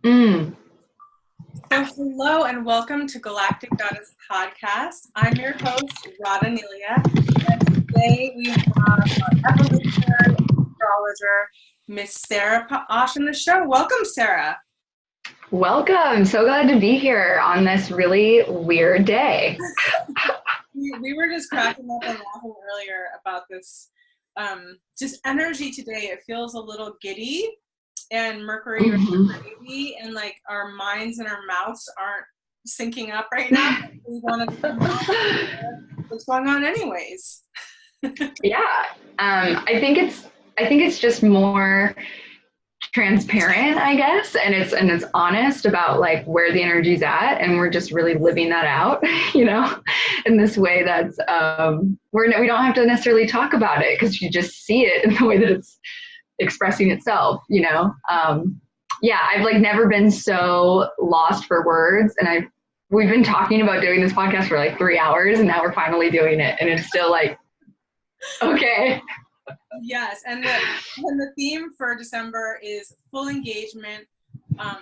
Mm. So hello and welcome to Galactic Goddess Podcast. I'm your host, Rada Nelia, and today we have our evolutionary astrologer, Miss Sarah Paash on the show. Welcome, Sarah. Welcome. So glad to be here on this really weird day. We were just cracking up and laughing earlier about this just energy today. It feels a little giddy and Mercury retrograde, and like our minds and our mouths aren't syncing up right now. We want to what's going on anyways. Yeah. I think it's just more transparent, I guess, and it's honest about like where the energy's at, and we're just really living that out, in this way that's we don't have to necessarily talk about it because you just see it in the way that it's expressing itself. Yeah, I've like never been so lost for words, and we've been talking about doing this podcast for like 3 hours, and now we're finally doing it, and it's still like, okay. Yes, and the theme for December is full engagement,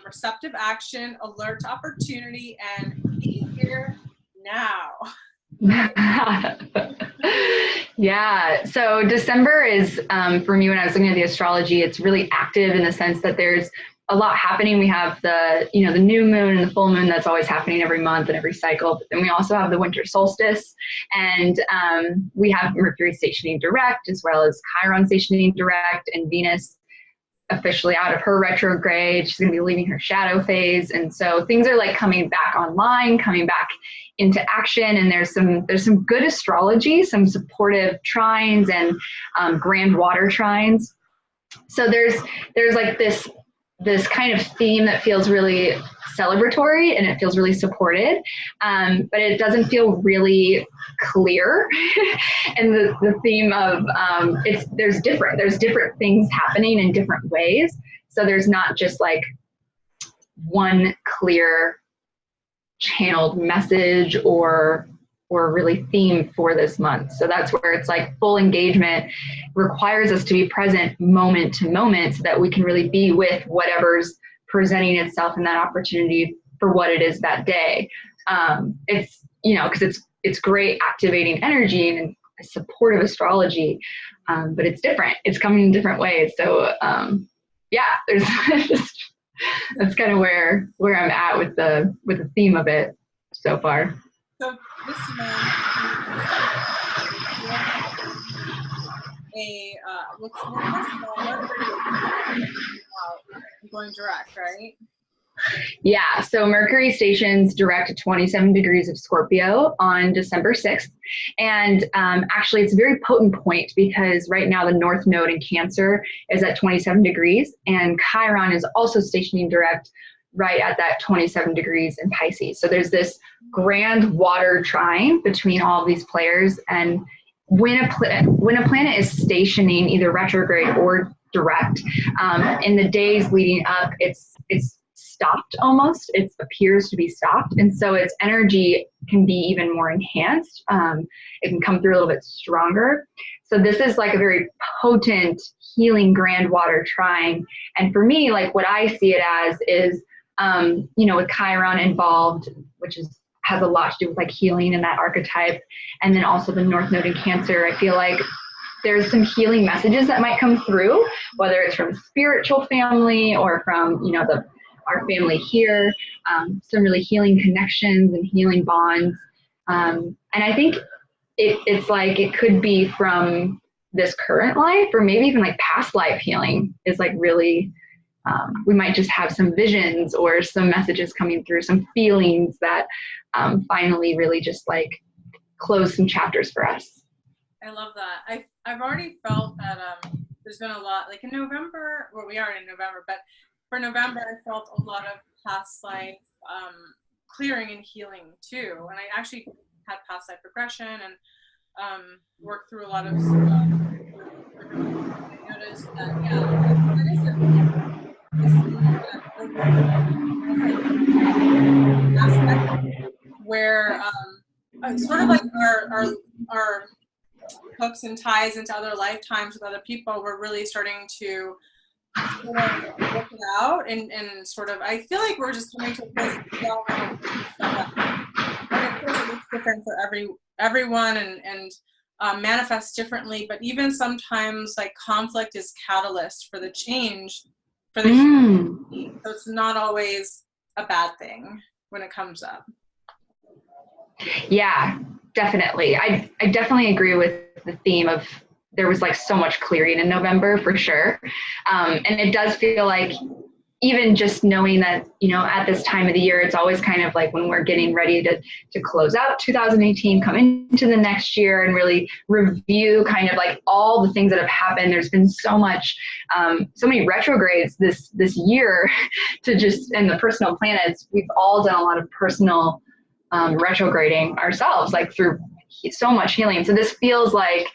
receptive action, alert to opportunity, and be here now. Yeah. So December is, for me, when I was looking at the astrology, it's really active in the sense that there's a lot happening. We have the new moon and the full moon that's always happening every month and every cycle. But then we also have the winter solstice, and we have Mercury stationing direct, as well as Chiron stationing direct, and Venus officially out of her retrograde. She's going to be leaving her shadow phase. And so things are like coming back online, coming back into action. And there's some good astrology, some supportive trines and grand water trines. So there's like this kind of theme that feels really celebratory and it feels really supported, but it doesn't feel really clear. And the theme of there's different things happening in different ways. So there's not just like one clear channeled message or really theme for this month. So that's where it's like full engagement requires us to be present moment to moment so that we can really be with whatever's presenting itself in that opportunity for what it is that day. It's, because it's great activating energy and supportive astrology, but it's different. It's coming in different ways. So yeah, there's just, that's kind of where I'm at with the theme of it so far. So this month, going direct, right? Yeah, so Mercury stations direct at 27 degrees of Scorpio on December 6th. And actually, it's a very potent point because right now the North Node in Cancer is at 27 degrees, and Chiron is also stationing direct right at that 27 degrees in Pisces. So there's this grand water trine between all of these players. And when a planet is stationing either retrograde or direct, in the days leading up, it's stopped almost. It appears to be stopped. And so its energy can be even more enhanced. It can come through a little bit stronger. So this is like a very potent healing grand water trine. And for me, like what I see it as is, with Chiron involved, which has a lot to do with like healing and that archetype. And then also the North Node in Cancer, I feel like there's some healing messages that might come through, whether it's from spiritual family or from, our family here, some really healing connections and healing bonds. And I think it's like it could be from this current life or maybe even like past life healing is like really, we might just have some visions or some messages coming through, some feelings that finally really just like close some chapters for us. I love that. I've already felt that there's been a lot, like in November, well, we are in November, but for November, I felt a lot of past life clearing and healing too. And I actually had past life regression and worked through a lot of stuff. I noticed that, where sort of like our hooks and ties into other lifetimes with other people, we're really starting to sort of work it out and sort of, I feel like we're just coming to a place of development and of course it looks different for everyone and manifests differently, but even sometimes like conflict is catalyst for the change for the humanity. So it's not always a bad thing when it comes up. Yeah, definitely. I definitely agree with the theme of there was like so much clearing in November for sure. And it does feel like even just knowing that, you know, at this time of the year, it's always kind of like when we're getting ready to close out 2018, come into the next year and really review kind of like all the things that have happened. There's been so much, so many retrogrades this year to just, and the personal planets, we've all done a lot of personal retrograding ourselves, like through so much healing. So this feels like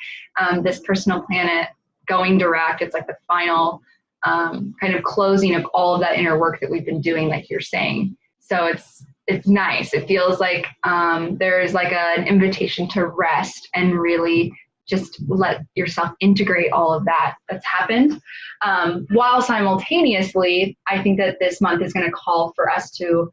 this personal planet going direct. It's like the final kind of closing of all of that inner work that we've been doing, like you're saying. So it's nice. It feels like there's like an invitation to rest and really just let yourself integrate all of that that's happened. While simultaneously, I think that this month is going to call for us to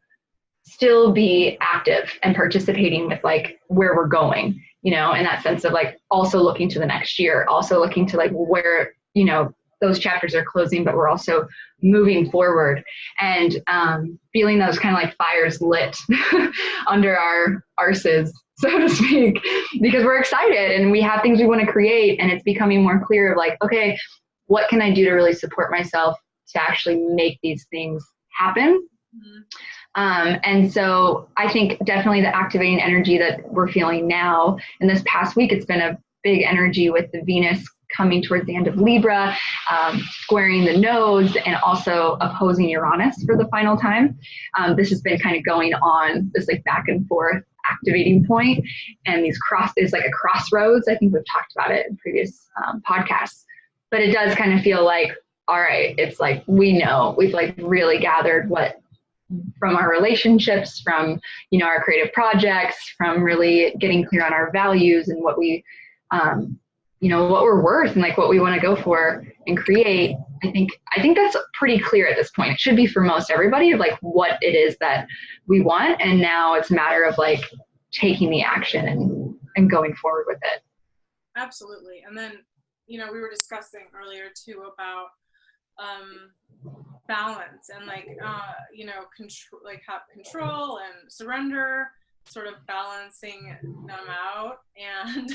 still be active and participating with like where we're going, you know, in that sense of like also looking to the next year, also looking to like where, you know, those chapters are closing, but we're also moving forward and feeling those kind of like fires lit under our arses, so to speak, because we're excited and we have things we want to create, and it's becoming more clear of like, okay, what can I do to really support myself to actually make these things happen? And so I think definitely the activating energy that we're feeling now, in this past week, it's been a big energy with the Venus coming towards the end of Libra, squaring the nodes and also opposing Uranus for the final time. This has been kind of going on, this like back and forth activating point, and these is like a crossroads. I think we've talked about it in previous podcasts, but it does kind of feel like, all right, it's like, we know we've like really gathered what from our relationships, from, you know, our creative projects, from really getting clear on our values and what we, you know, what we're worth and like what we want to go for and create. I think that's pretty clear at this point. It should be for most everybody of like what it is that we want. And now it's a matter of like taking the action and going forward with it. Absolutely. And then, you know, we were discussing earlier too about balance and like, you know, control, like have control and surrender, sort of balancing them out. And,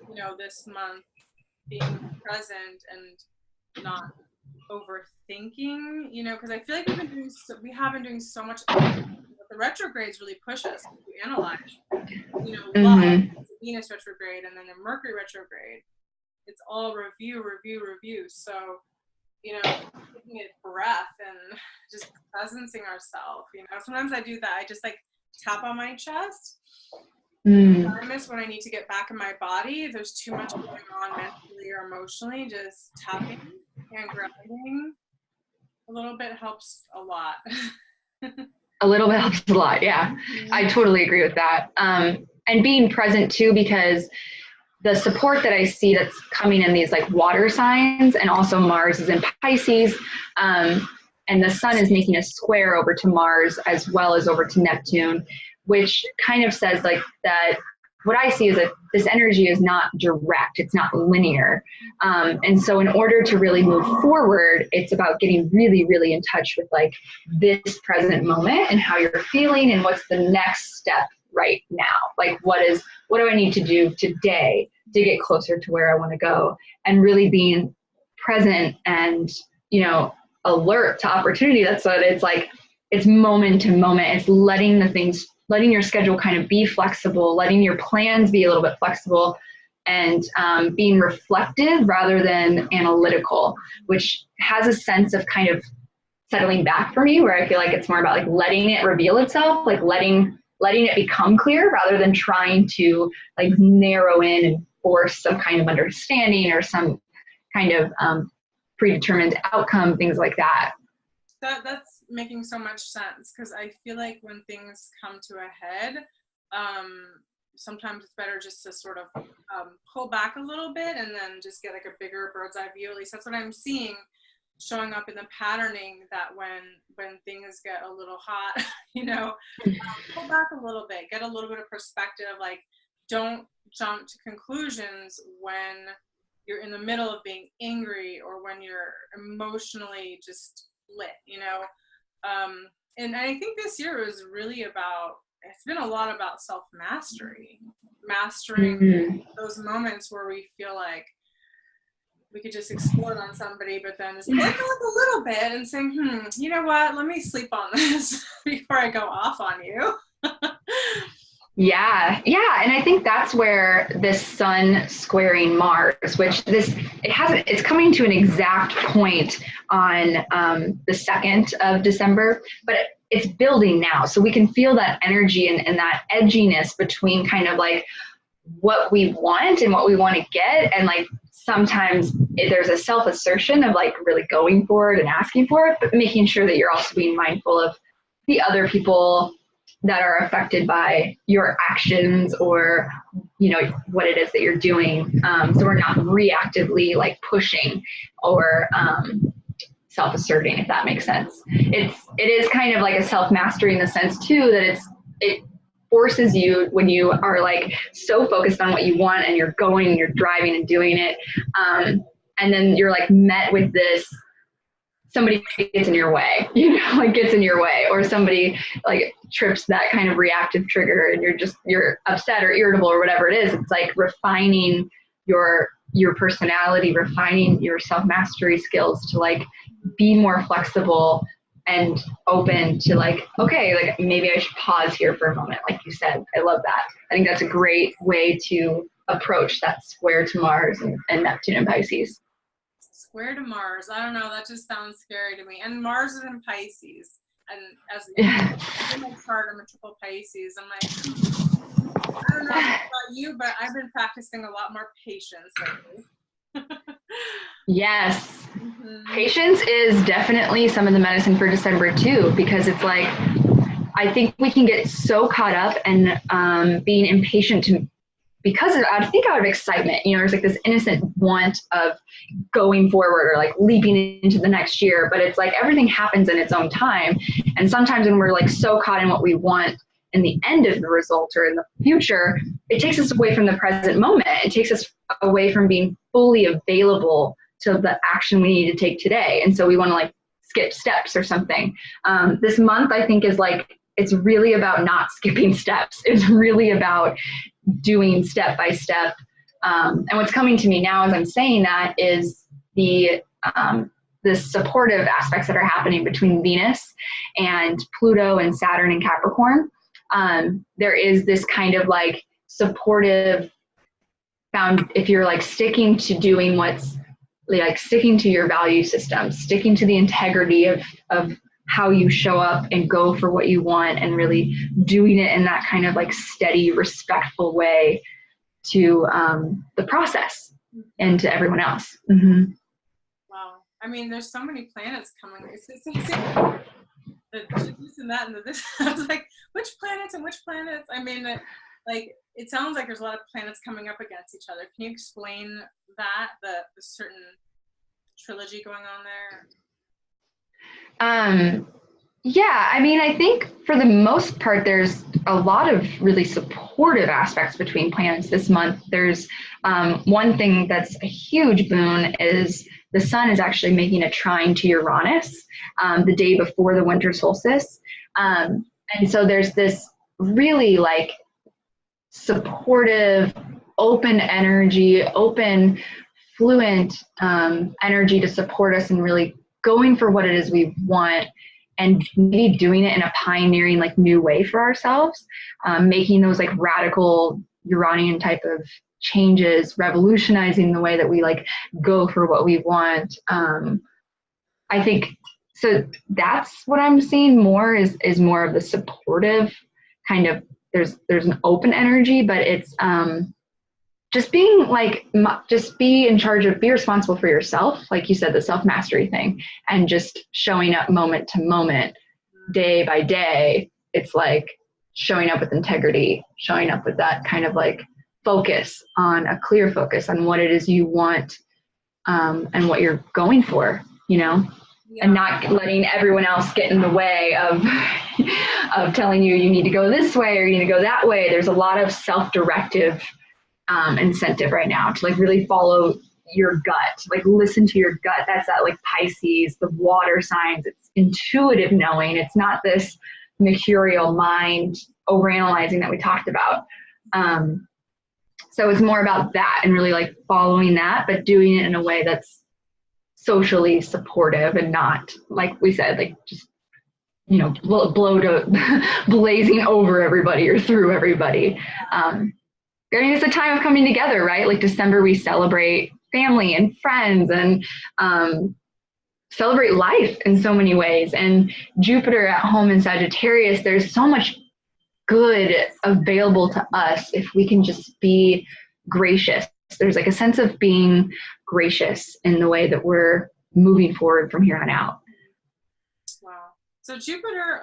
you know, this month being present and not overthinking, you know, because I feel like we have been doing so much. The retrogrades really push us to analyze, you know, love, Venus retrograde, and then the Mercury retrograde. It's all review. So, you know, taking a breath and just presencing ourselves. You know, sometimes I do that. I just like tap on my chest. I miss when I need to get back in my body. If there's too much going on mentally or emotionally, just tapping and grounding a little bit helps a lot. A little bit helps a lot. Yeah, I totally agree with that. And being present too, because the support that I see that's coming in these like water signs, and also Mars is in Pisces, and the sun is making a square over to Mars as well as over to Neptune, which kind of says like that what I see is that this energy is not direct, it's not linear. And so in order to really move forward, it's about getting really, really in touch with like this present moment and how you're feeling and what's the next step right now. Like what do I need to do today to get closer to where I want to go, and really being present and, you know, alert to opportunity. That's what it's like. It's moment to moment. It's letting your schedule kind of be flexible, letting your plans be a little bit flexible, and being reflective rather than analytical, which has a sense of kind of settling back for me, where I feel like it's more about like letting it reveal itself, like letting it become clear rather than trying to like narrow in and force some kind of understanding or some kind of predetermined outcome, things like that. That's making so much sense, because I feel like when things come to a head, sometimes it's better just to sort of pull back a little bit and then just get like a bigger bird's eye view. At least that's what I'm seeing showing up in the patterning, that when things get a little hot, you know, pull back a little bit, get a little bit of perspective. Like, don't jump to conclusions when you're in the middle of being angry or when you're emotionally just lit, you know. And I think this year was really about, it's been a lot about self-mastery, mastering those moments where we feel like we could just explode on somebody, but then just pulling back a little bit and saying, you know what, let me sleep on this before I go off on you. Yeah. And I think that's where this sun squaring Mars, which it's coming to an exact point on the 2nd of December, but it's building now. So we can feel that energy and that edginess between kind of like what we want and what we want to get. And like, sometimes there's a self-assertion of like really going for it and asking for it, but making sure that you're also being mindful of the other people that are affected by your actions or, you know, what it is that you're doing. So we're not reactively like pushing or self-asserting, if that makes sense. It is kind of like a self-mastery in the sense too, that it forces you, when you are like so focused on what you want and you're going and you're driving and doing it. And then you're like met with this, somebody gets in your way, you know, like gets in your way, or somebody like trips that kind of reactive trigger and you're upset or irritable or whatever it is. It's like refining your personality, refining your self-mastery skills to like be more flexible and open to like, okay, like maybe I should pause here for a moment. Like you said, I love that. I think that's a great way to approach that square to Mars and Neptune and Pisces. Square to Mars. I don't know. That just sounds scary to me. And Mars is in Pisces. And as in my chart, I'm a triple Pisces. I'm like, I don't know about you, but I've been practicing a lot more patience lately. Yes. Patience is definitely some of the medicine for December too, because it's like, I think we can get so caught up in being impatient because of, I think, out of excitement, you know, there's like this innocent want of going forward or like leaping into the next year, but it's like everything happens in its own time. And sometimes when we're like so caught in what we want in the end of the result or in the future, it takes us away from the present moment. It takes us away from being fully available to the action we need to take today. And so we want to like skip steps or something. This month, I think, is like, it's really about not skipping steps. It's really about doing step by step. And what's coming to me now as I'm saying that is the supportive aspects that are happening between Venus and Pluto and Saturn and Capricorn. There is this kind of like supportive if you're like sticking to doing what's like sticking to your value system, sticking to the integrity of how you show up and go for what you want and really doing it in that kind of like steady, respectful way to the process and to everyone else. Mm-hmm. Wow. I mean, there's so many planets coming. It's the this and that and the this. I was like, which planets and which planets? I mean, it sounds like there's a lot of planets coming up against each other. Can you explain that, the certain trilogy going on there? Yeah, I mean, I think for the most part, there's a lot of really supportive aspects between planets this month. There's one thing that's a huge boon is the sun is actually making a trine to Uranus the day before the winter solstice. And so there's this really like supportive, open energy, open, fluent energy to support us and really going for what it is we want and maybe doing it in a pioneering like new way for ourselves, making those like radical Uranian type of changes, revolutionizing the way that we like go for what we want. I think so that's what I'm seeing more is more of the supportive kind of, there's an open energy, but it's just being like, just be in charge of, be responsible for yourself. Like you said, the self-mastery thing, and just showing up moment to moment, day by day. It's like showing up with integrity, showing up with that kind of like focus on a clear focus on what it is you want, and what you're going for, you know, and not letting everyone else get in the way of, of telling you you need to go this way or you need to go that way. There's a lot of self-directive incentive right now to like really follow your gut, like listen to your gut. That's that like Pisces, the water signs. It's intuitive knowing. It's not this mercurial mind overanalyzing that we talked about. So it's more about that and really like following that, but doing it in a way that's socially supportive and not, like we said, like just, you know, blazing over everybody or through everybody. I mean, it's a time of coming together, right? Like December, we celebrate family and friends and celebrate life in so many ways. And Jupiter at home in Sagittarius, there's so much good available to us if we can just be gracious. There's like a sense of being gracious in the way that we're moving forward from here on out. Wow. So Jupiter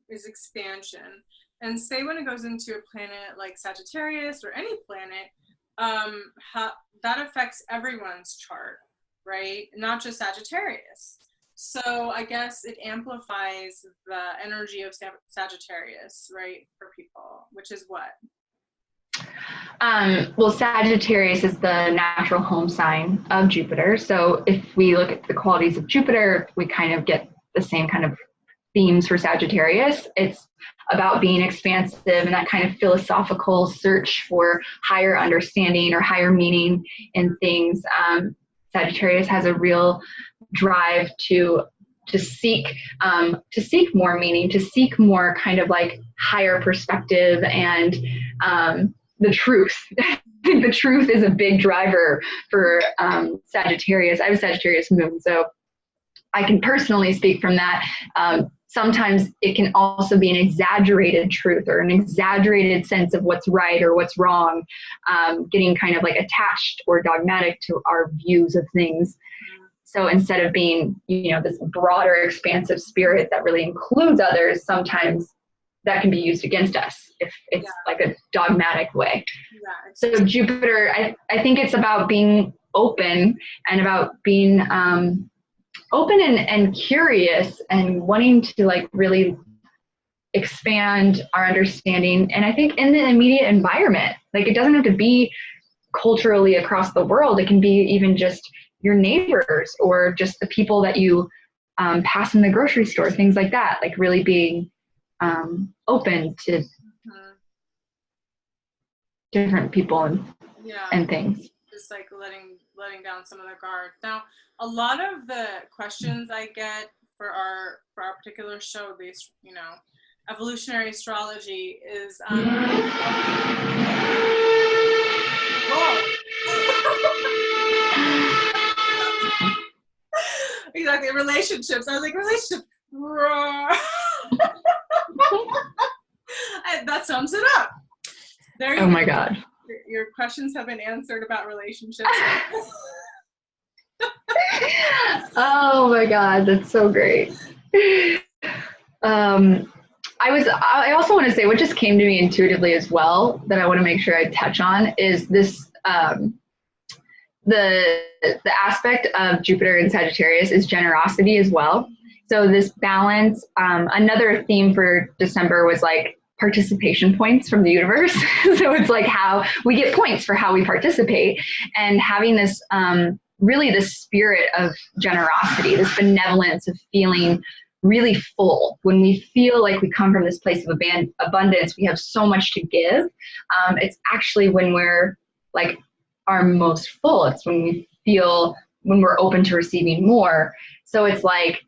is expansion. And say when it goes into a planet like Sagittarius or any planet, that affects everyone's chart, right? Not just Sagittarius. So I guess it amplifies the energy of Sagittarius, right, for people, which is what? Well, Sagittarius is the natural home sign of Jupiter. So if we look at the qualities of Jupiter, we kind of get the same kind of themes for Sagittarius. It's about being expansive and that kind of philosophical search for higher understanding or higher meaning in things. Sagittarius has a real drive to seek more meaning, to seek more kind of like higher perspective and the truth. I think the truth is a big driver for Sagittarius. I have a Sagittarius moon, so I can personally speak from that. Sometimes it can also be an exaggerated truth or an exaggerated sense of what's right or what's wrong, getting kind of like attached or dogmatic to our views of things. So instead of being, you know, this broader, expansive spirit that really includes others, sometimes that can be used against us if it's like a dogmatic way. So Jupiter, I think it's about being open and about being open and curious and wanting to like really expand our understanding. And I think in the immediate environment, like it doesn't have to be culturally across the world. It can be even just your neighbors or just the people that you pass in the grocery store, things like that, like really being open to different people and things. Just like letting down some of their guard. Now, a lot of the questions I get for our particular show, based, you know, evolutionary astrology, is exactly, relationships. I was like, relationships. That sums it up. There you go. My God. Your questions have been answered about relationships. Oh my God, that's so great. I also want to say what just came to me intuitively as well that I want to make sure I touch on is this, the aspect of Jupiter in Sagittarius is generosity as well. So this balance, another theme for December was like participation points from the universe. So it's like how we get points for how we participate, and having this, really the spirit of generosity, this benevolence of feeling really full. When we feel like we come from this place of abundance, we have so much to give. It's actually when we're like our most full. It's when we feel, when we're open to receiving more. So it's like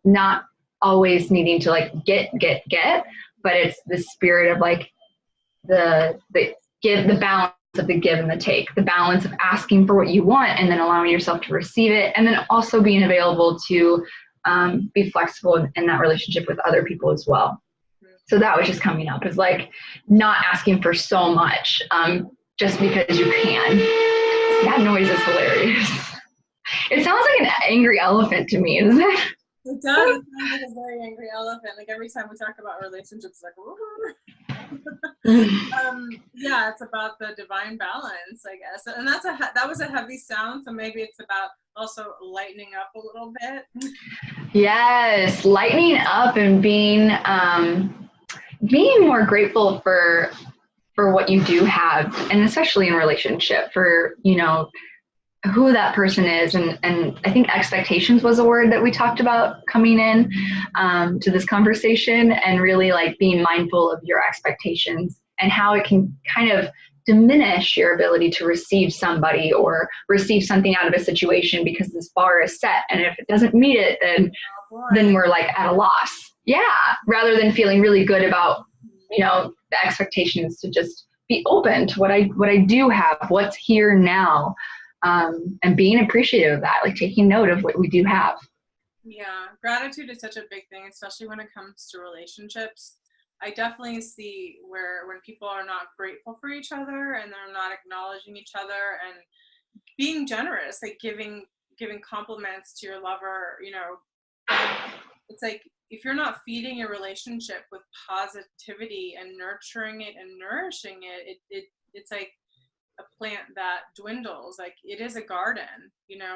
not always needing to like get, but it's the spirit of like the give, the balance of the give and the take, the balance of asking for what you want and then allowing yourself to receive it, and then also being available to be flexible in that relationship with other people as well. So that was just coming up, is like not asking for so much just because you can. That noise is hilarious. It sounds like an angry elephant to me, doesn't it? It does. It sounds like a very angry elephant. Like every time we talk about relationships, it's like, Yeah, it's about the divine balance, I guess. And that was a heavy sound, so maybe it's about also lightening up a little bit. Yes, lightening up and being more grateful for what you do have, and especially in relationship, for who that person is. And I think expectations was a word that we talked about coming in to this conversation, and really like being mindful of your expectations and how it can kind of diminish your ability to receive somebody or receive something out of a situation, because this bar is set, and if it doesn't meet it, then we're like at a loss. Yeah, rather than feeling really good about the expectations, to just be open to what I do have, what's here now. And being appreciative of that, like taking note of what we do have. Yeah, gratitude is such a big thing, especially when it comes to relationships. I definitely see where when people are not grateful for each other and they're not acknowledging each other and being generous, like giving compliments to your lover, it's like if you're not feeding your relationship with positivity and nurturing it and nourishing it's like a plant that dwindles. Like it is a garden,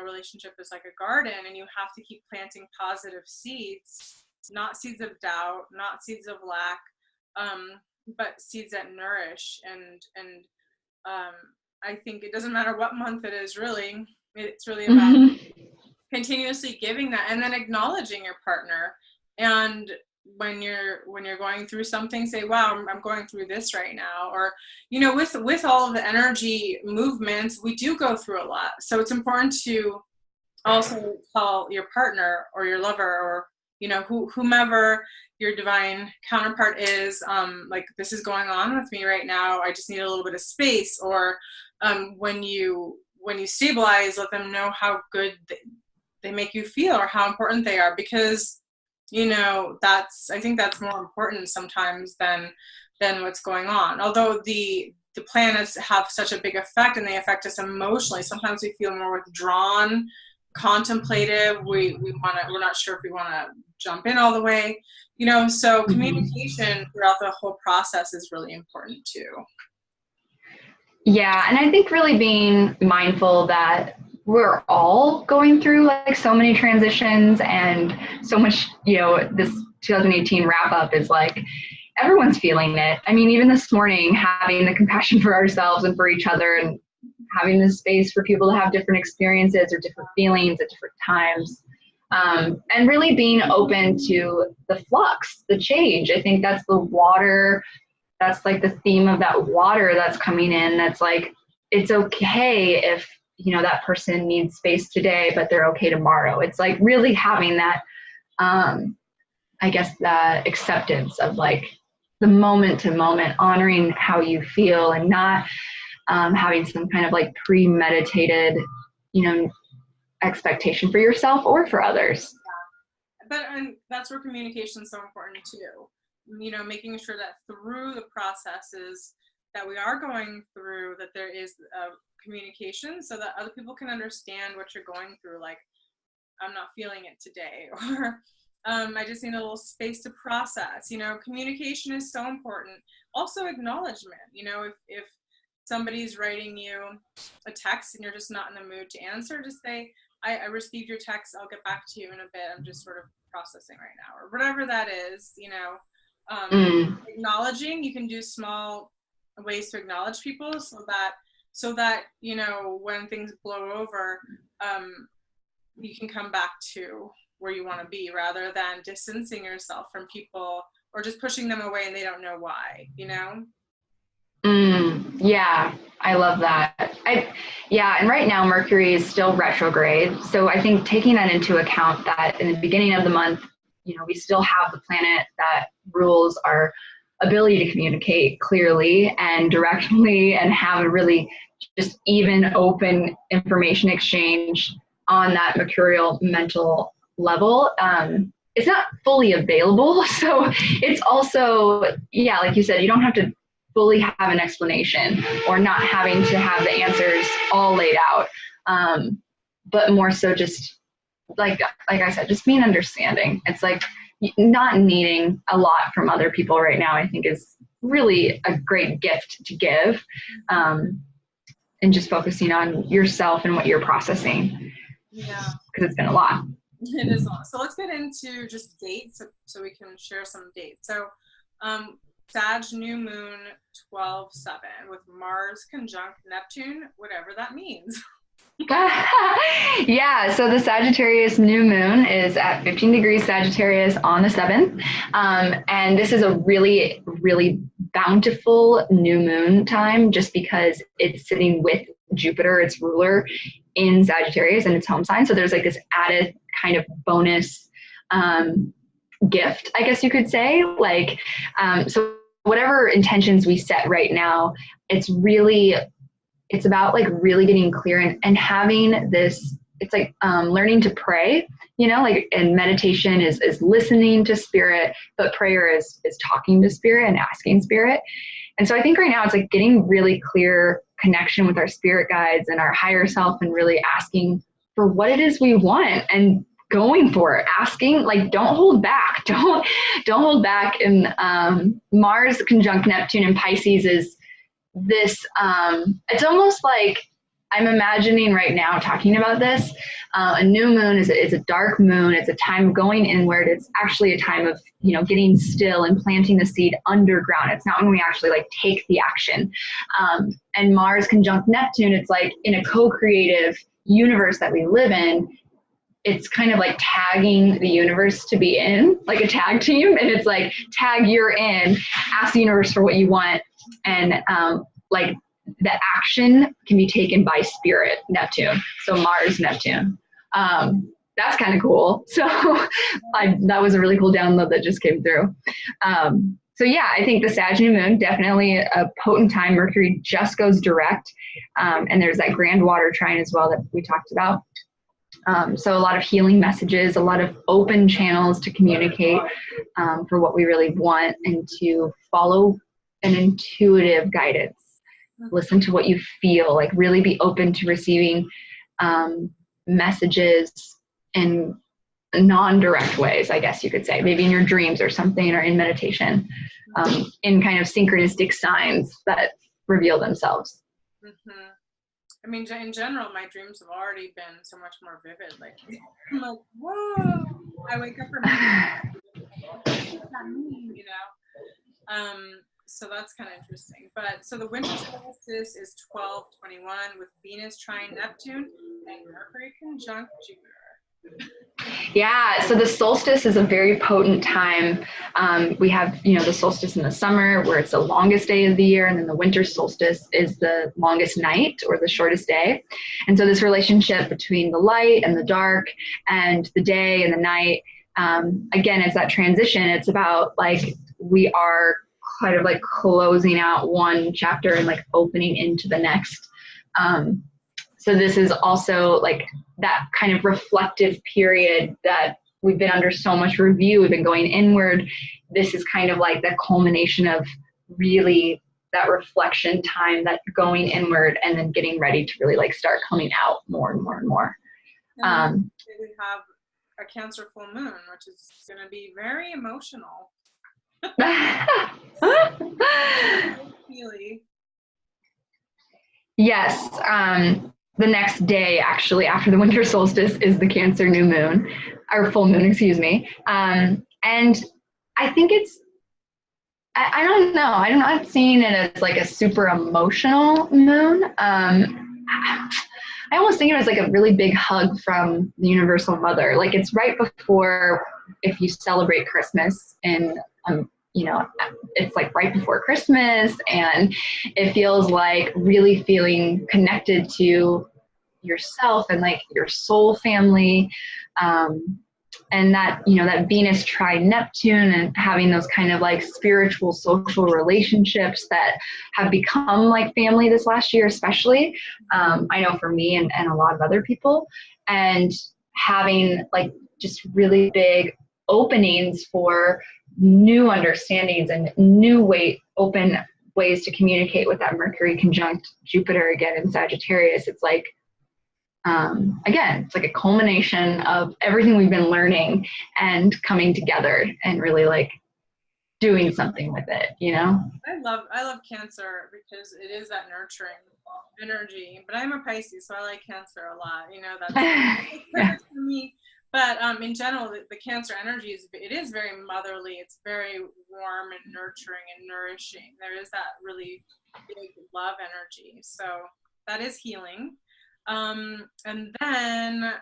relationship is like a garden, and you have to keep planting positive seeds, not seeds of doubt, not seeds of lack, but seeds that nourish. And I think it doesn't matter what month it is, really. It's really about continuously giving that, and then acknowledging your partner. And when you're going through something, say, wow, I'm going through this right now. Or with all of the energy movements, we do go through a lot, so it's important to also tell your partner or your lover or whomever your divine counterpart is, like, this is going on with me right now, I just need a little bit of space. Or when you stabilize, let them know how good they make you feel or how important they are, because I think that's more important sometimes than what's going on. Although the planets have such a big effect and they affect us emotionally, sometimes we feel more withdrawn, contemplative. We're not sure if we want to jump in all the way, so communication throughout the whole process is really important too. Yeah, and I think really being mindful that we're all going through like so many transitions and so much, this 2018 wrap up is like everyone's feeling it. I mean, even this morning, having the compassion for ourselves and for each other, and having the space for people to have different experiences or different feelings at different times, and really being open to the flux, the change. I think that's the water. That's like the theme of that water that's coming in. That's like, it's okay if that person needs space today, but they're okay tomorrow. It's like really having that, I guess, that acceptance of like the moment to moment, honoring how you feel, and not having some kind of like premeditated, expectation for yourself or for others. And that's where communication is so important too. Making sure that through the processes that we are going through, that there is communication, so that other people can understand what you're going through. Like, I'm not feeling it today, or I just need a little space to process. Communication is so important. Also acknowledgement. If somebody's writing you a text and you're just not in the mood to answer, just say, I received your text, I'll get back to you in a bit, I'm just sort of processing right now, or whatever that is. Acknowledging, you can do small ways to acknowledge people, so that when things blow over, you can come back to where you want to be, rather than distancing yourself from people or just pushing them away and they don't know why. Yeah, I love that. And right now Mercury is still retrograde, so I think taking that into account, that in the beginning of the month, we still have the planet that rules our ability to communicate clearly and directly and have a really just even open information exchange on that mercurial mental level. It's not fully available, so it's also, like you said, you don't have to fully have an explanation, or not having to have the answers all laid out, but more so just like I said, just being understanding. It's like not needing a lot from other people right now, I think, is really a great gift to give, and just focusing on yourself and what you're processing. Yeah. Because it's been a lot. It is a lot. So let's get into just dates so we can share some dates. So Sag new moon 12/7 with Mars conjunct Neptune, whatever that means. Yeah, so the Sagittarius new moon is at 15 degrees Sagittarius on the 7th. And this is a really, really bountiful new moon time just because it's sitting with Jupiter, its ruler, in Sagittarius and its home sign. So there's like this added kind of bonus gift, I guess you could say. Like, so whatever intentions we set right now, it's about like really getting clear and having this, it's like learning to pray, like, and meditation is listening to spirit, but prayer is talking to spirit and asking spirit. And so I think right now it's like getting really clear connection with our spirit guides and our higher self and really asking for what it is we want and going for it, asking, like, don't hold back, don't hold back. And Mars conjunct Neptune in Pisces is this, it's almost like I'm imagining right now talking about this. A new moon is a dark moon. It's a time of going inward. It's actually a time of, getting still and planting the seed underground. It's not when we actually like take the action. And Mars conjunct Neptune, it's like in a co-creative universe that we live in, it's kind of like tagging the universe to be in, like a tag team. And it's like, tag, you're in, ask the universe for what you want. And like the action can be taken by spirit, Neptune. So Mars, Neptune. That's kind of cool. So that was a really cool download that just came through. So yeah, I think the Sag new moon, definitely a potent time. Mercury just goes direct. And there's that grand water trine as well that we talked about. So a lot of healing messages, a lot of open channels to communicate for what we really want and to follow an intuitive guidance. Listen to what you feel, like really be open to receiving messages in non-direct ways, I guess you could say, maybe in your dreams or something, or in meditation, in kind of synchronistic signs that reveal themselves. Mm-hmm. I mean, in general, my dreams have already been so much more vivid. Like, I'm like, whoa! I wake up from what does that mean, So that's kind of interesting. But so the winter solstice is 12/21 with Venus trine Neptune and Mercury conjunct Jupiter. Yeah, so the solstice is a very potent time. We have, the solstice in the summer where it's the longest day of the year, and then the winter solstice is the longest night or the shortest day. And so this relationship between the light and the dark and the day and the night, again, it's that transition. It's about like we are kind of like closing out one chapter and like opening into the next. So this is also like that kind of reflective period that we've been under so much review. We've been going inward. This is kind of like the culmination of really that reflection time, that going inward and then getting ready to really like start coming out more and more and more. And we have a Cancer full moon, which is going to be very emotional. Yes. The next day, actually, after the winter solstice, is the Cancer new moon, or full moon, excuse me. And I think I don't know. I'm not seeing it as like a super emotional moon. I almost think of it as like a really big hug from the Universal Mother. Like it's right before, if you celebrate Christmas, and it's like right before Christmas, and it feels like really feeling connected to yourself and like your soul family. And that, that Venus trine Neptune and having those kind of like spiritual, social relationships that have become like family this last year, especially, I know for me and a lot of other people, and having like just really big openings for new understandings and new open ways to communicate with that Mercury conjunct Jupiter again in Sagittarius. It's like, again, it's like a culmination of everything we've been learning and coming together and really like doing something with it, you know? I love Cancer because it is that nurturing energy. But I'm a Pisces, so I like Cancer a lot. You know, that's Yeah. perfect for me. But in general, the Cancer energy is very motherly. It's very warm and nurturing and nourishing. There is that really big love energy. So that is healing. And then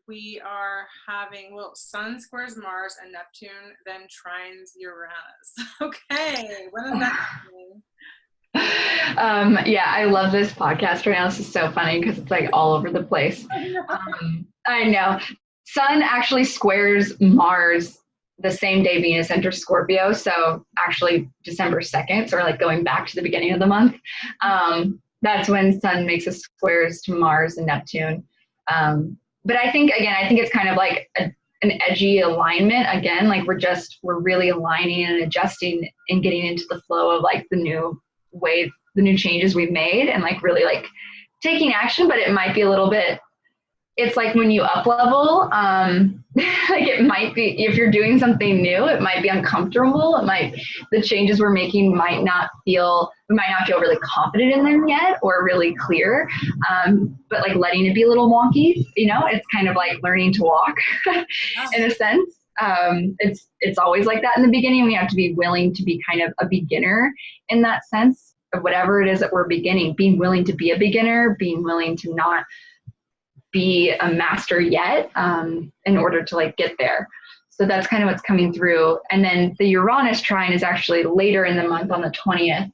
we are having, well, Sun squares Mars and Neptune, then trines Uranus. Okay, when is that happening? Yeah, I love this podcast right now. This is so funny because it's like all over the place. I know. Sun actually squares Mars the same day Venus enters Scorpio. So actually December 2nd, so we're like going back to the beginning of the month. That's when Sun makes a squares to Mars and Neptune. But I think it's kind of like an edgy alignment. Again, like we're really aligning and adjusting and getting into the flow of like the new changes we've made and like really like taking action. But it might be a little bit, it's like when you up level, like it might be, if you're doing something new, it might be uncomfortable. The changes we're making we might not feel really confident in them yet or really clear. But like letting it be a little wonky, you know, it's kind of like learning to walk in a sense. It's always like that in the beginning. We have to be willing to be kind of a beginner in that sense of whatever it is that we're beginning, being willing to be a beginner, being willing to not be a master yet, in order to like get there. So that's kind of what's coming through. And then the Uranus trine is actually later in the month on the 20th.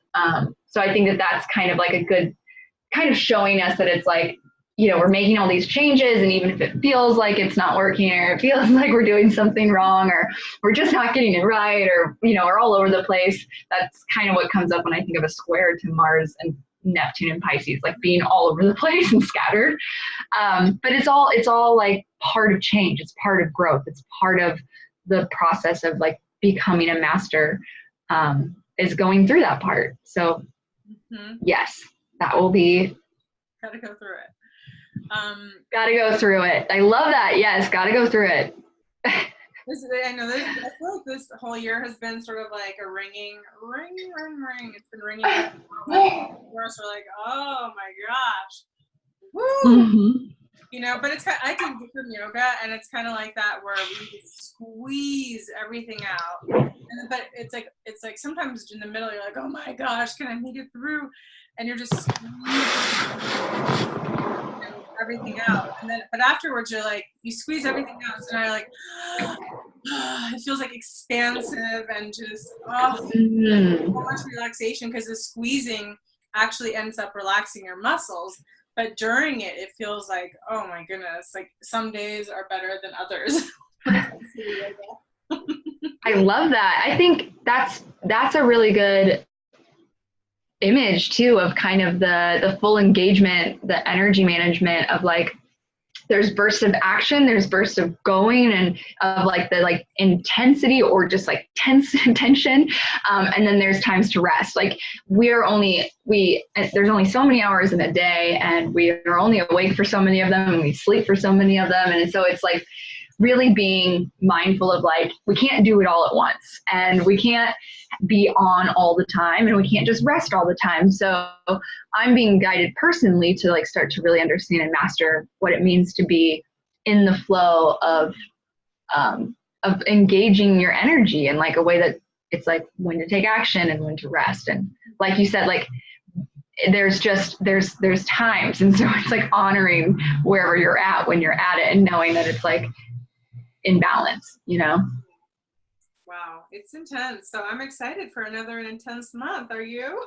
So I think that's kind of like a good kind of showing us that it's like, you know, we're making all these changes, and even if it feels like it's not working, or it feels like we're doing something wrong, or we're just not getting it right, or, you know, we're all over the place. That's kind of what comes up when I think of a square to Mars and Neptune and Pisces, like being all over the place and scattered. But it's all like part of change. It's part of growth. It's part of the process of like becoming a master, is going through that part. So yes, that will be. Gotta go through it. Gotta go through it. I love that. Yes, gotta go through it. I feel like this whole year has been sort of like a ring. It's been ringing. We're like, oh my gosh. Woo! Mm-hmm. You know, but it's I do Bikram yoga, and it's kind of like that where we squeeze everything out. But it's like sometimes in the middle you're like, oh my gosh, can I make it through? And you're just squeezing everything out, and then but afterwards you're like, you squeeze everything out, so now you're like, it feels like expansive and just so much relaxation, because the squeezing actually ends up relaxing your muscles. But during it, it feels like, oh my goodness, like some days are better than others. I love that. I think that's a really good image too of kind of the full engagement, the energy management of like, there's bursts of action, there's bursts of going, and of like the like intensity or just like tension, and then there's times to rest. Like there's only so many hours in a day, and we are only awake for so many of them, and we sleep for so many of them, and so it's like really being mindful of like, we can't do it all at once, and we can't be on all the time, and we can't just rest all the time. So I'm being guided personally to like start to really understand and master what it means to be in the flow of engaging your energy in like a way that it's like when to take action and when to rest. And like you said, like there's times, and so it's like honoring wherever you're at when you're at it, and knowing that it's like in balance, you know? Wow, it's intense. So I'm excited for another intense month. Are you?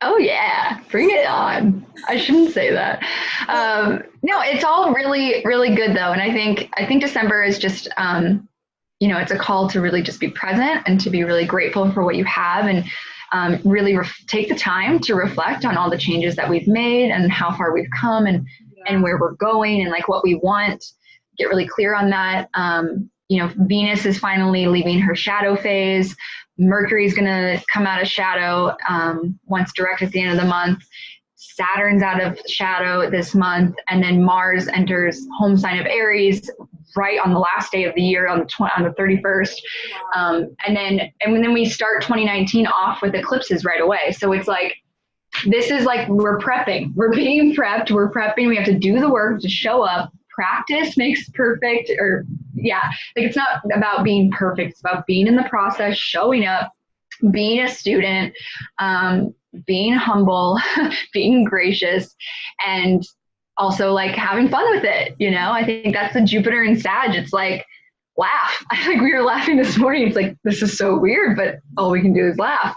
Oh yeah, bring it on. I shouldn't say that. No, it's all really, really good though. And I think December is just, you know, it's a call to really just be present and to be really grateful for what you have, and really take the time to reflect on all the changes that we've made and how far we've come, and where we're going, and like what we want. Get really clear on that. You know, Venus is finally leaving her shadow phase. Mercury is going to come out of shadow once direct at the end of the month. Saturn's out of shadow this month. And then Mars enters home sign of Aries right on the last day of the year on the 31st. And then we start 2019 off with eclipses right away. So it's like, this is like, we're prepping, we're being prepped, we're prepping, we have to do the work to show up. Practice makes perfect, or like, it's not about being perfect, it's about being in the process, showing up, being a student, being humble, being gracious, and also like having fun with it. I think that's the Jupiter and Sag. It's like, laugh. I think we were laughing this morning. It's like, this is so weird, but all we can do is laugh.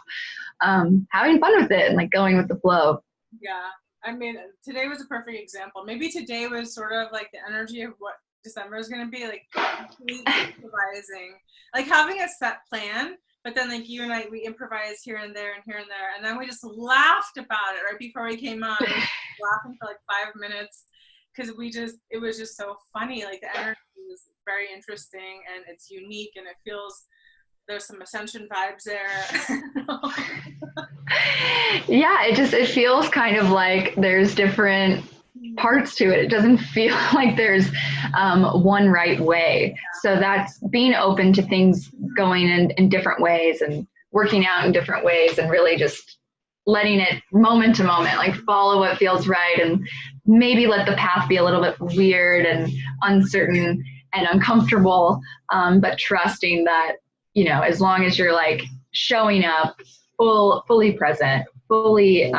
Having fun with it and like going with the flow. Yeah. I mean, today was a perfect example. Maybe today was sort of like the energy of what December is going to be, like improvising, like having a set plan, but then like you and I, we improvised here and there and here and there. And then we just laughed about it right before we came on. We were laughing for like 5 minutes because it was just so funny. Like the energy was very interesting and it's unique and it feels, there's some ascension vibes there. Yeah, it feels kind of like there's different parts to it. It doesn't feel like there's one right way. So that's being open to things going in different ways and working out in different ways, and really just letting it moment to moment, like follow what feels right, and maybe let the path be a little bit weird and uncertain and uncomfortable, but trusting that, as long as you're like showing up fully present, fully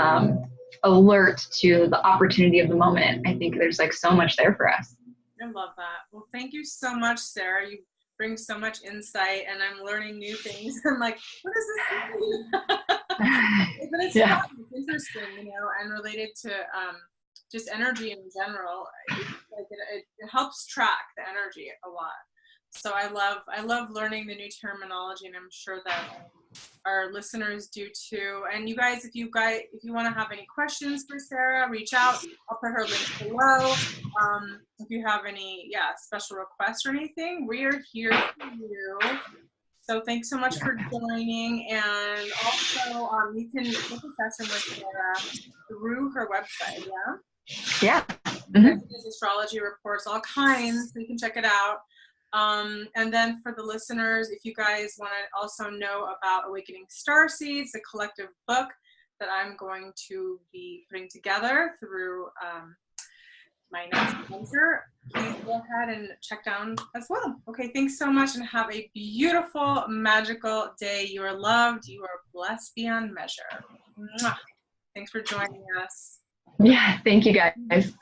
alert to the opportunity of the moment, I think there's like so much there for us. I love that. Well, thank you so much, Sarah. You bring so much insight and I'm learning new things. I'm like, what does this mean? But it's fun. It's interesting, and related to just energy in general. It helps track the energy a lot. So I love learning the new terminology, and I'm sure that our listeners do too. And you guys, if you want to have any questions for Sarah, reach out. I'll put her link below. If you have any special requests or anything, we are here for you. So thanks so much for joining. And also, you can book a session with Sarah through her website. Yeah. There's astrology reports, all kinds, so you can check it out. And then for the listeners, if you guys want to also know about Awakening Starseeds, a collective book that I'm going to be putting together through my next venture, please go ahead and check down as well. Okay, thanks so much and have a beautiful, magical day. You are loved. You are blessed beyond measure. Mwah. Thanks for joining us. Yeah, thank you guys.